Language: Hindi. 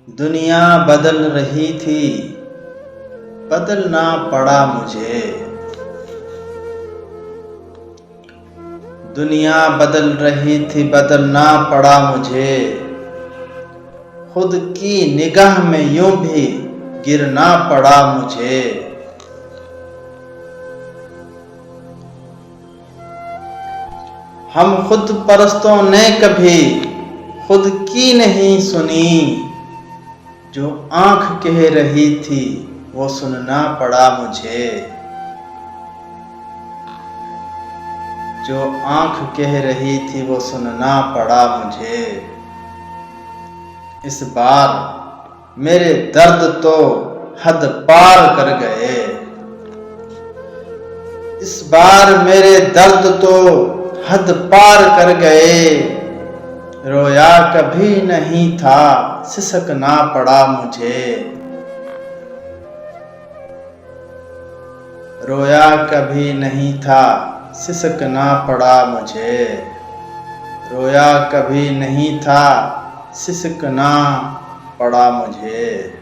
दुनिया बदल रही थी, बदलना पड़ा मुझे। दुनिया बदल रही थी, बदलना पड़ा मुझे। खुद की निगाह में यूं भी गिरना पड़ा मुझे। हम खुद परस्तों ने कभी खुद की नहीं सुनी। जो आंख कह रही थी वो सुनना पड़ा मुझे। जो आंख कह रही थी वो सुनना पड़ा मुझे। इस बार मेरे दर्द तो हद पार कर गए। इस बार मेरे दर्द तो हद पार कर गए। रोया कभी नहीं था, सिसकना पड़ा मुझे। रोया कभी नहीं था, सिसकना पड़ा मुझे। रोया कभी नहीं था, सिसकना पड़ा मुझे।